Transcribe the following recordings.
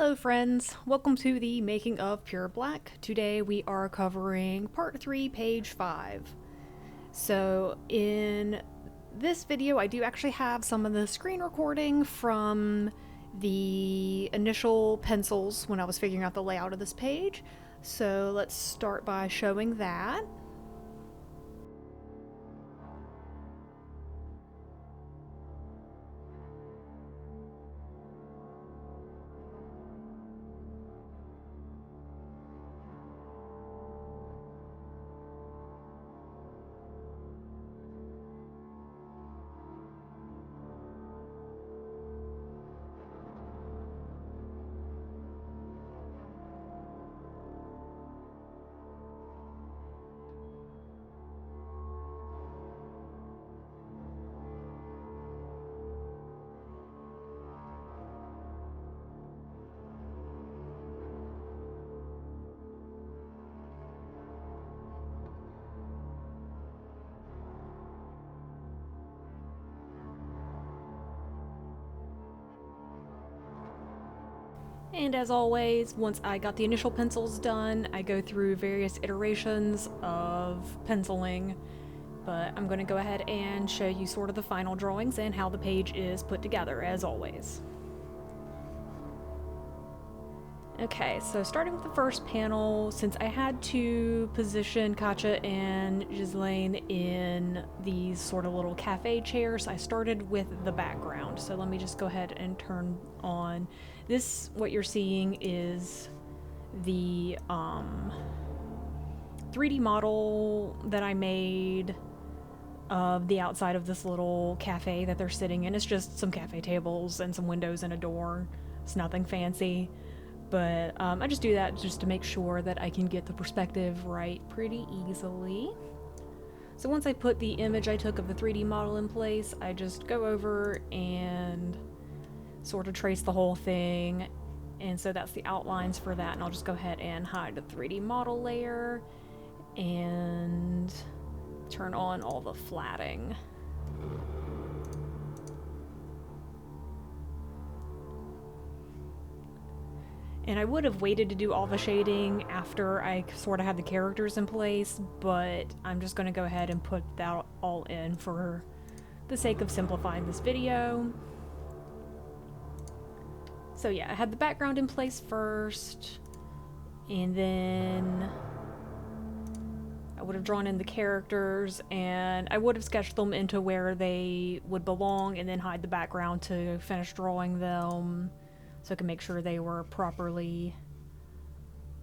Hello friends, welcome to the Making of Pure Black. Today we are covering part 3, page 5. So in this video I do actually have some of the screen recording from the initial pencils when I was figuring out the layout of this page. So let's start by showing that. And as always, once I got the initial pencils done, I go through various iterations of penciling, but I'm going to go ahead and show you sort of the final drawings and how the page is put together, as always. Okay, so starting with the first panel, since I had to position Katja and Ghislaine in these sort of little cafe chairs, I started with the background. So let me just go ahead and turn on this. What you're seeing is the 3D model that I made of the outside of this little cafe that they're sitting in. It's just some cafe tables and some windows and a door. It's nothing fancy. But I just do that just to make sure that I can get the perspective right pretty easily. So once I put the image I took of the 3D model in place, I just go over and sort of trace the whole thing. And so that's the outlines for that. And I'll just go ahead and hide the 3D model layer and turn on all the flatting. And I would have waited to do all the shading after I sort of had the characters in place, but I'm just going to go ahead and put that all in for the sake of simplifying this video. So yeah, I had the background in place first, and then I would have drawn in the characters, and I would have sketched them into where they would belong, and then hide the background to finish drawing them, so I can make sure they were properly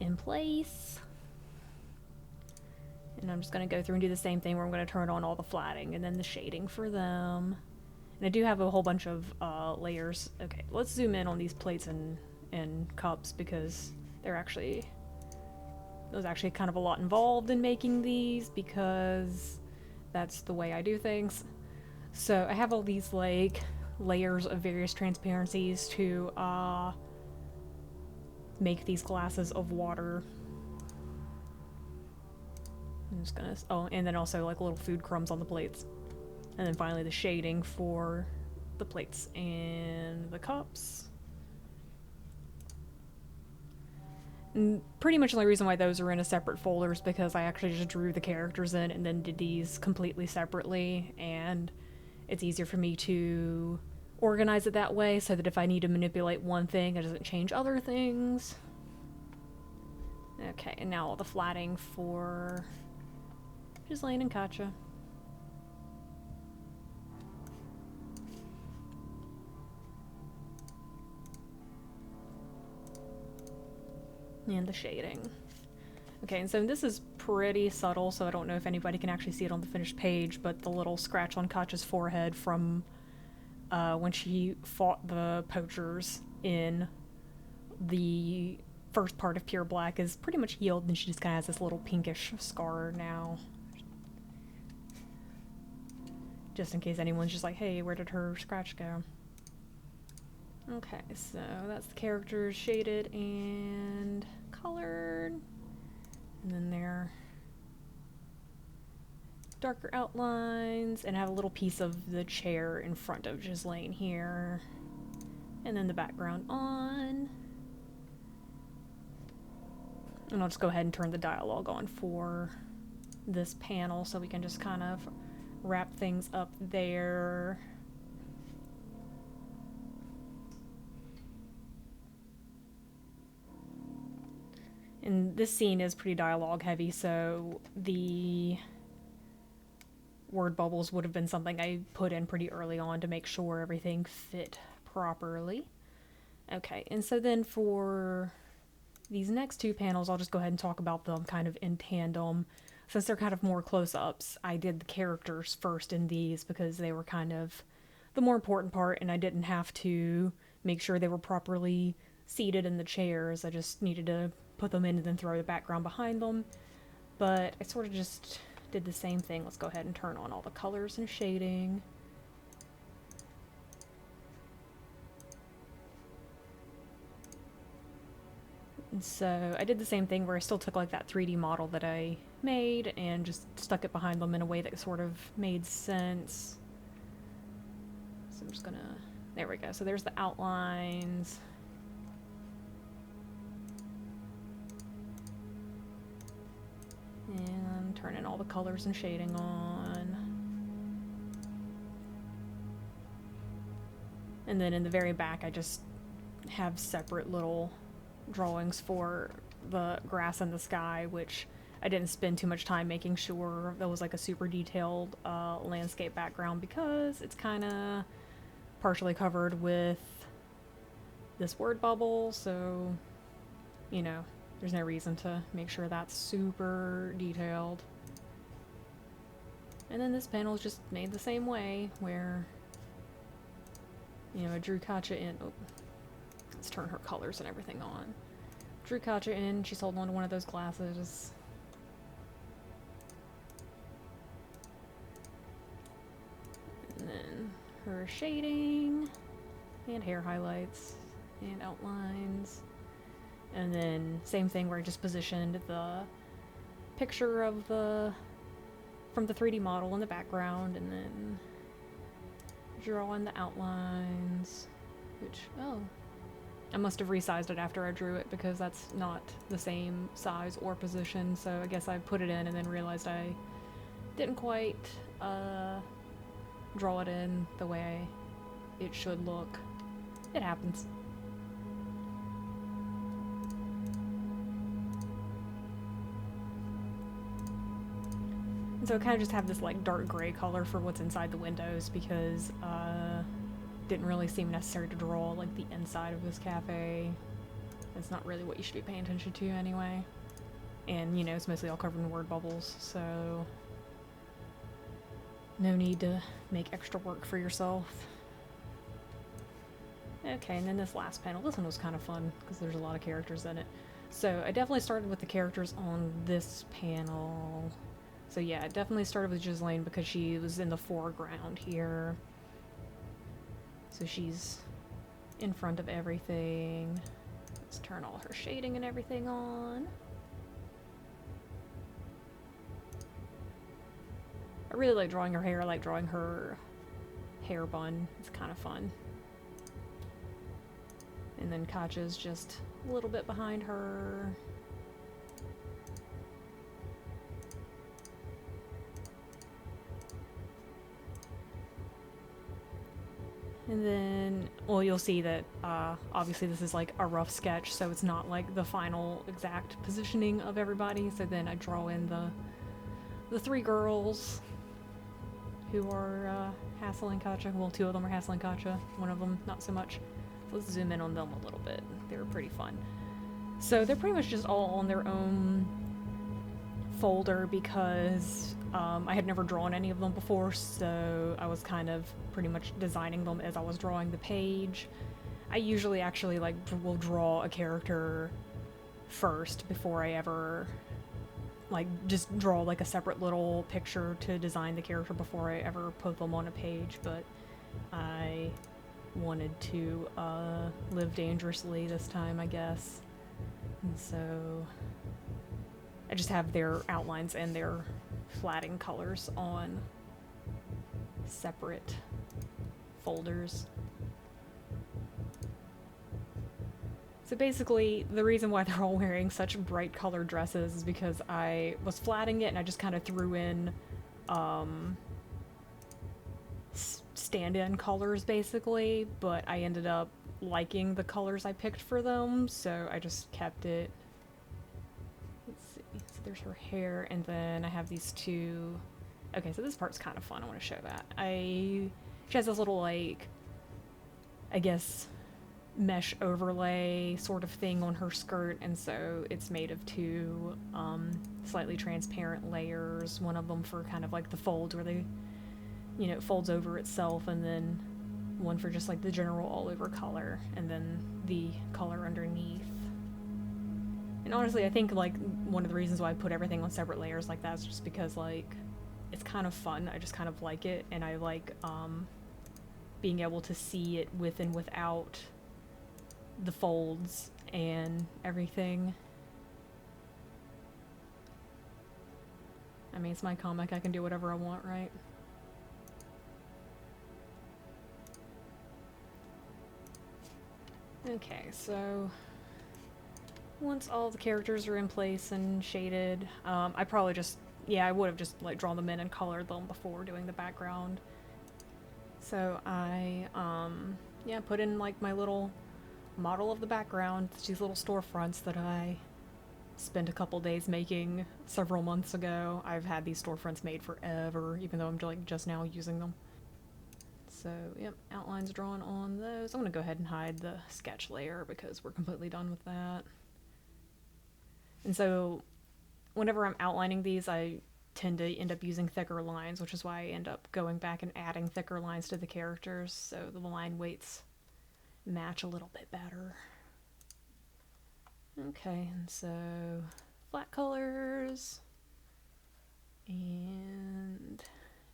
in place. And I'm just going to go through and do the same thing where I'm going to turn on all the flatting and then the shading for them. And I do have a whole bunch of layers. Okay, let's zoom in on these plates and cups because there's actually kind of a lot involved in making these because that's the way I do things. So I have all these like layers of various transparencies to make these glasses of water. I'm just gonna, oh, and then also like little food crumbs on the plates. And then finally the shading for the plates and the cups. And pretty much the only reason why those are in a separate folder is because I actually just drew the characters in and then did these completely separately, and it's easier for me to organize it that way so that if I need to manipulate one thing, it doesn't change other things. Okay, and now all the flatting for Ghislaine and Katja. And the shading. Okay, and so this is pretty subtle, so I don't know if anybody can actually see it on the finished page, but the little scratch on Katja's forehead from when she fought the poachers in the first part of Pure Black is pretty much healed, and she just kind of has this little pinkish scar now. Just in case anyone's just like, hey, where did her scratch go? Okay, so that's the characters shaded and colored. And then their darker outlines, and I have a little piece of the chair in front of Ghislaine here. And then the background on. And I'll just go ahead and turn the dialogue on for this panel so we can just kind of wrap things up there. And this scene is pretty dialogue heavy, so the word bubbles would have been something I put in pretty early on to make sure everything fit properly. Okay, and so then for these next two panels, I'll just go ahead and talk about them kind of in tandem. Since they're kind of more close-ups, I did the characters first in these because they were kind of the more important part, and I didn't have to make sure they were properly seated in the chairs. I just needed to put them in and then throw the background behind them. But I sort of just did the same thing. Let's go ahead and turn on all the colors and shading. And so I did the same thing where I still took like that 3D model that I made and just stuck it behind them in a way that sort of made sense. So I'm just gonna, there we go. So there's the outlines. And turning all the colors and shading on. And then in the very back I just have separate little drawings for the grass and the sky, which I didn't spend too much time making sure that was like a super detailed landscape background because it's kind of partially covered with this word bubble, so you know, there's no reason to make sure that's super detailed. And then this panel is just made the same way, where, you know, I drew Katja in. Oh, let's turn her colors and everything on. Drew Katja in, she's holding on to one of those glasses. And then her shading, and hair highlights, and outlines. And then same thing where I just positioned the picture of from the 3D model in the background, and then drawing the outlines, which, oh, I must have resized it after I drew it because that's not the same size or position, so I guess I put it in and then realized I didn't quite draw it in the way it should look. It happens. So I kind of just have this like dark gray color for what's inside the windows because didn't really seem necessary to draw like the inside of this cafe. It's not really what you should be paying attention to anyway. And you know, it's mostly all covered in word bubbles, so no need to make extra work for yourself. Okay, and then this last panel, this one was kind of fun because there's a lot of characters in it. So I definitely started with the characters on this panel. So yeah, I definitely started with Ghislaine because she was in the foreground here. So she's in front of everything. Let's turn all her shading and everything on. I really like drawing her hair. I like drawing her hair bun. It's kind of fun. And then Katja's just a little bit behind her. And then, well, you'll see that obviously this is like a rough sketch, so it's not like the final exact positioning of everybody. So then I draw in the three girls who are hassling Katja. Well, two of them are hassling Katja, one of them not so much. So let's zoom in on them a little bit. They were pretty fun. So they're pretty much just all on their own folder because I had never drawn any of them before, so I was kind of pretty much designing them as I was drawing the page. I usually actually like will draw a character first before I ever like just draw like a separate little picture to design the character before I ever put them on a page, but I wanted to live dangerously this time, I guess. And so I just have their outlines and their flatting colors on separate folders. So basically, the reason why they're all wearing such bright colored dresses is because I was flatting it and I just kind of threw in stand-in colors basically, but I ended up liking the colors I picked for them, so I just kept it. Let's see, so there's her hair, and then I have these two. Okay, so this part's kind of fun, I want to show that. She has this little, like, I guess, mesh overlay sort of thing on her skirt, and so it's made of two slightly transparent layers, one of them for kind of like the folds where they, you know, it folds over itself, and then one for just like the general all over color, and then the color underneath. And honestly, I think like one of the reasons why I put everything on separate layers like that is just because like it's kind of fun. I just kind of like it, and I like being able to see it with and without the folds and everything. I mean, it's my comic, I can do whatever I want, right? Okay, so once all the characters are in place and shaded, I probably just, yeah, I would have just like drawn them in and colored them before doing the background. So I, yeah, put in like my little model of the background, these little storefronts that I spent a couple days making several months ago. I've had these storefronts made forever, even though I'm like just now using them. So, yep, outlines drawn on those. I'm gonna go ahead and hide the sketch layer because we're completely done with that. And so, whenever I'm outlining these, I tend to end up using thicker lines, which is why I end up going back and adding thicker lines to the characters, so the line weights match a little bit better. Okay, and so flat colors, and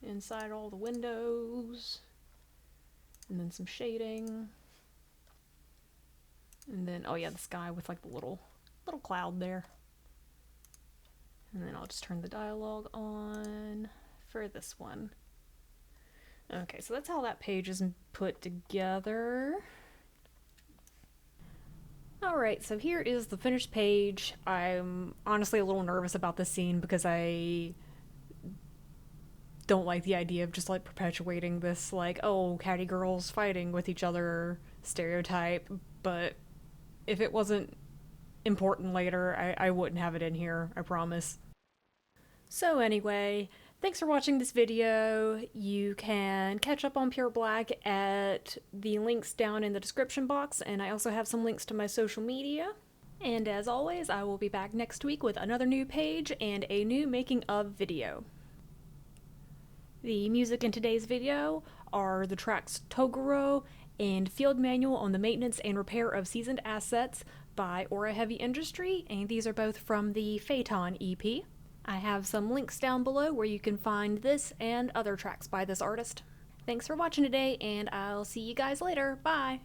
inside all the windows, and then some shading, and then, oh yeah, the sky with like the little cloud there. And then I'll just turn the dialogue on for this one. Okay, so that's how that page is put together. Alright, so here is the finished page. I'm honestly a little nervous about this scene because I don't like the idea of just like perpetuating this like, oh, catty girls fighting with each other stereotype, but if it wasn't important later, I wouldn't have it in here, I promise. So anyway, thanks for watching this video. You can catch up on Pure Black at the links down in the description box, and I also have some links to my social media. And as always, I will be back next week with another new page and a new making of video. The music in today's video are the tracks Toguro and Field Manual on the Maintenance and Repair of Seasoned Assets by Aura Heavy Industry, and these are both from the Phaeton EP. I have some links down below where you can find this and other tracks by this artist. Thanks for watching today, and I'll see you guys later. Bye!